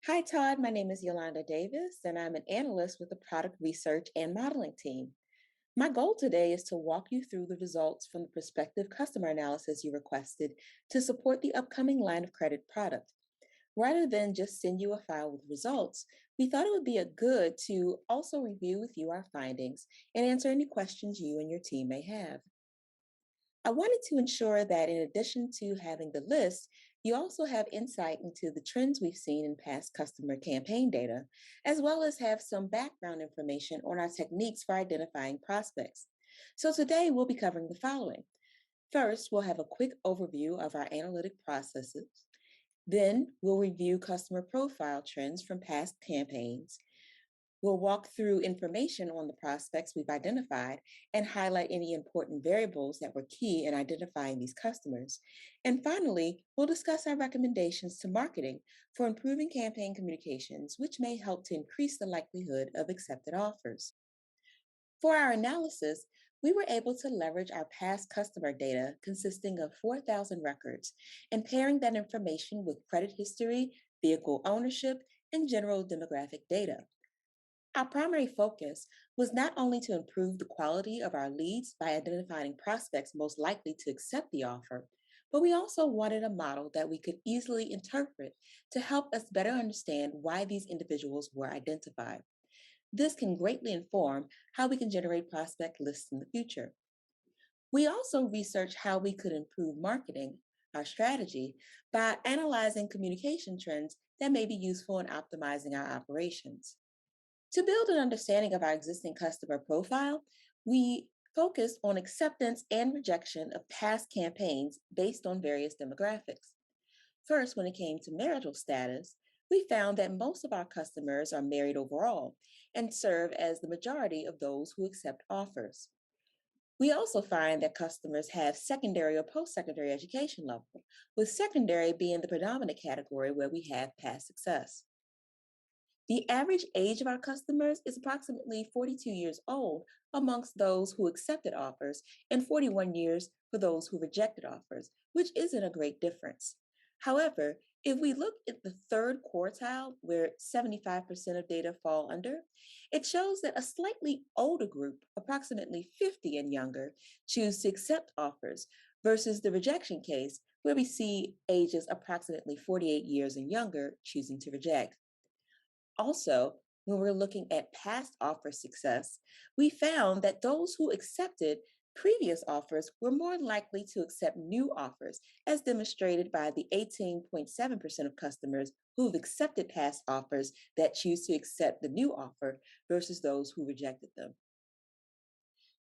Hi, Todd. My name is Yolanda Davis, and I'm an analyst with the product research and modeling team. My goal today is to walk you through the results from the prospective customer analysis you requested to support the upcoming line of credit product. Rather than just send you a file with results, we thought it would be a good to also review with you our findings and answer any questions you and your team may have. I wanted to ensure that in addition to having the list, you also have insight into the trends we've seen in past customer campaign data, as well as have some background information on our techniques for identifying prospects. So today we'll be covering the following. First, we'll have a quick overview of our analytic processes. Then we'll review customer profile trends from past campaigns. We'll walk through information on the prospects we've identified and highlight any important variables that were key in identifying these customers. And finally, we'll discuss our recommendations to marketing for improving campaign communications, which may help to increase the likelihood of accepted offers. For our analysis, we were able to leverage our past customer data consisting of 4,000 records and pairing that information with credit history, vehicle ownership, and general demographic data. Our primary focus was not only to improve the quality of our leads by identifying prospects most likely to accept the offer, but we also wanted a model that we could easily interpret to help us better understand why these individuals were identified. This can greatly inform how we can generate prospect lists in the future. We also researched how we could improve marketing, our strategy, by analyzing communication trends that may be useful in optimizing our operations. To build an understanding of our existing customer profile, we focused on acceptance and rejection of past campaigns based on various demographics. First, when it came to marital status, we found that most of our customers are married overall and serve as the majority of those who accept offers. We also find that customers have secondary or post secondary education level, with secondary being the predominant category where we have past success. The average age of our customers is approximately 42 years old amongst those who accepted offers and 41 years for those who rejected offers, which isn't a great difference. However, if we look at the third quartile, where 75% of data fall under, it shows that a slightly older group, approximately 50 and younger, choose to accept offers versus the rejection case, where we see ages approximately 48 years and younger choosing to reject. Also, when we're looking at past offer success, we found that those who accepted previous offers were more likely to accept new offers, as demonstrated by the 18.7% of customers who've accepted past offers that choose to accept the new offer versus those who rejected them.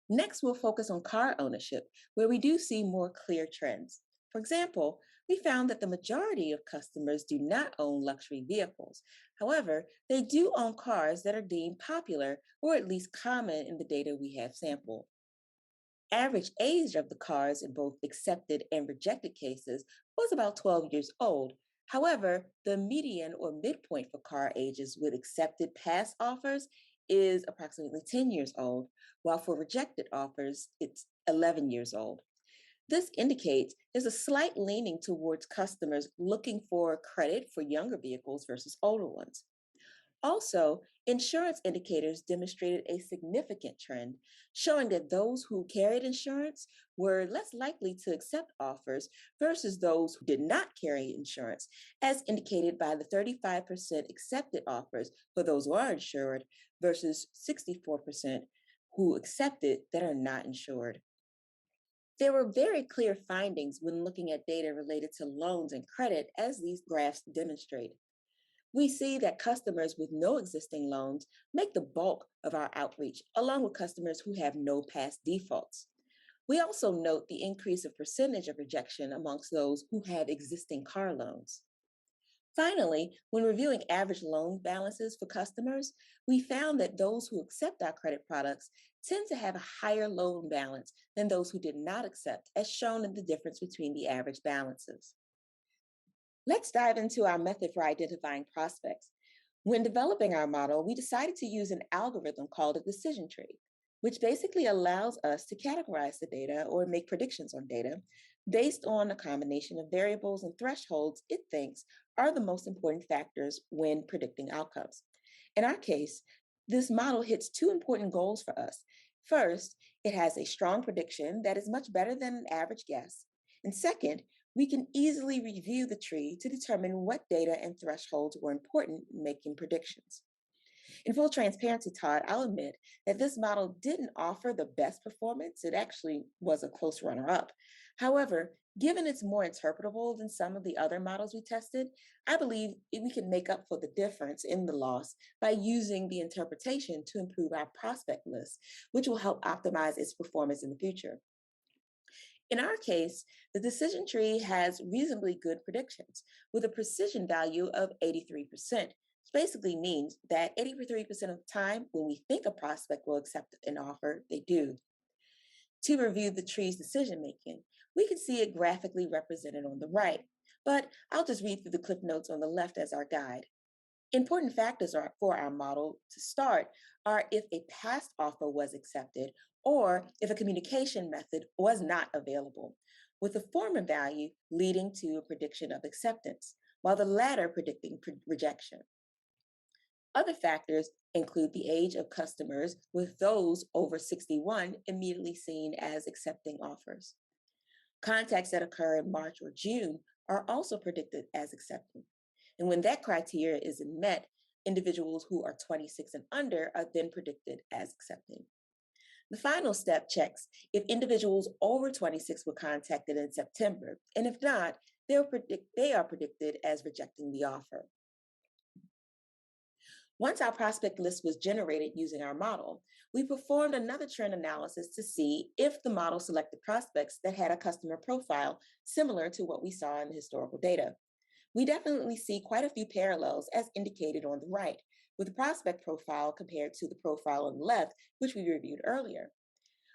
Next, we'll focus on car ownership, where we do see more clear trends. For example, we found that the majority of customers do not own luxury vehicles. However, they do own cars that are deemed popular or at least common in the data we have sampled. Average age of the cars in both accepted and rejected cases was about 12 years old. However, the median or midpoint for car ages with accepted past offers is approximately 10 years old, while for rejected offers, it's 11 years old. This indicates there's a slight leaning towards customers looking for credit for younger vehicles versus older ones. Also, insurance indicators demonstrated a significant trend, showing that those who carried insurance were less likely to accept offers versus those who did not carry insurance, as indicated by the 35% accepted offers for those who are insured versus 64% who accepted that are not insured. There were very clear findings when looking at data related to loans and credit, as these graphs demonstrate. We see that customers with no existing loans make the bulk of our outreach, along with customers who have no past defaults. We also note the increase of percentage of rejection amongst those who have existing car loans. Finally, when reviewing average loan balances for customers, we found that those who accept our credit products tend to have a higher loan balance than those who did not accept, as shown in the difference between the average balances. Let's dive into our method for identifying prospects. When developing our model, we decided to use an algorithm called a decision tree, which basically allows us to categorize the data or make predictions on data based on a combination of variables and thresholds it thinks are the most important factors when predicting outcomes. In our case, this model hits two important goals for us. First, it has a strong prediction that is much better than an average guess. And second, we can easily review the tree to determine what data and thresholds were important in making predictions. In full transparency, Todd, I'll admit that this model didn't offer the best performance. It actually was a close runner up. However, given it's more interpretable than some of the other models we tested, I believe we can make up for the difference in the loss by using the interpretation to improve our prospect list, which will help optimize its performance in the future. In our case, the decision tree has reasonably good predictions with a precision value of 83%. This basically means that 83% of the time when we think a prospect will accept an offer, they do. To review the tree's decision making, we can see it graphically represented on the right, but I'll just read through the clip notes on the left as our guide. Important factors for our model to start are if a past offer was accepted or if a communication method was not available, with the former value leading to a prediction of acceptance, while the latter predicting rejection. Other factors include the age of customers, with those over 61 immediately seen as accepting offers. Contacts that occur in March or June are also predicted as accepting. And when that criteria isn't met, individuals who are 26 and under are then predicted as accepting. The final step checks if individuals over 26 were contacted in September, and if not, they are predicted as rejecting the offer. Once our prospect list was generated using our model, we performed another trend analysis to see if the model selected prospects that had a customer profile similar to what we saw in the historical data. We definitely see quite a few parallels as indicated on the right, with the prospect profile compared to the profile on the left, which we reviewed earlier.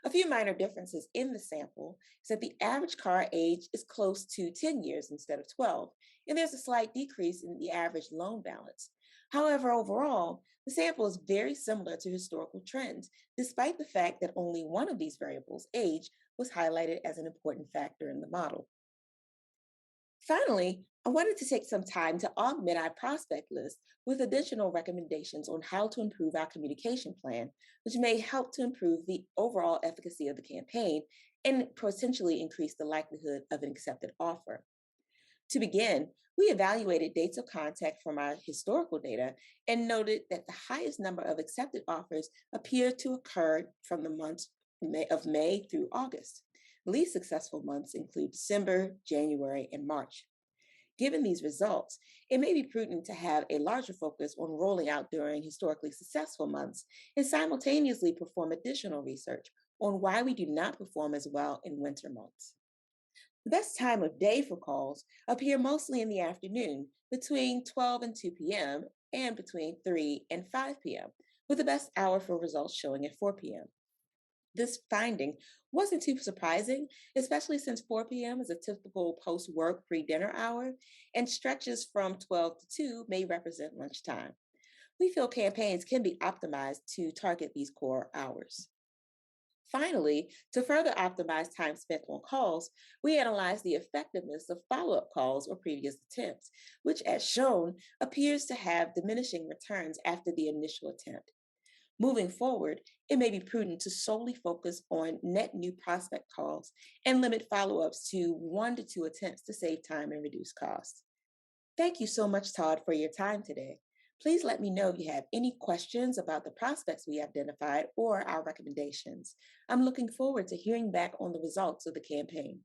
A few minor differences in the sample is that the average car age is close to 10 years instead of 12, and there's a slight decrease in the average loan balance. However, overall, the sample is very similar to historical trends, despite the fact that only one of these variables, age, was highlighted as an important factor in the model. Finally, I wanted to take some time to augment our prospect list with additional recommendations on how to improve our communication plan, which may help to improve the overall efficacy of the campaign and potentially increase the likelihood of an accepted offer. To begin, we evaluated dates of contact from our historical data and noted that the highest number of accepted offers appear to occur from the months of May through August. Least successful months include December, January, and March. Given these results, it may be prudent to have a larger focus on rolling out during historically successful months and simultaneously perform additional research on why we do not perform as well in winter months. The best time of day for calls appear mostly in the afternoon between 12 and 2 p.m. and between 3 and 5 p.m., with the best hour for results showing at 4 p.m. This finding wasn't too surprising, especially since 4 p.m. is a typical post work pre dinner hour, and stretches from 12 to 2 may represent lunchtime. We feel campaigns can be optimized to target these core hours. Finally, to further optimize time spent on calls, we analyzed the effectiveness of follow up calls or previous attempts, which, as shown, appears to have diminishing returns after the initial attempt. Moving forward, it may be prudent to solely focus on net new prospect calls and limit follow ups to 1 to 2 attempts to save time and reduce costs. Thank you so much, Todd, for your time today. Please let me know if you have any questions about the prospects we identified or our recommendations. I'm looking forward to hearing back on the results of the campaign.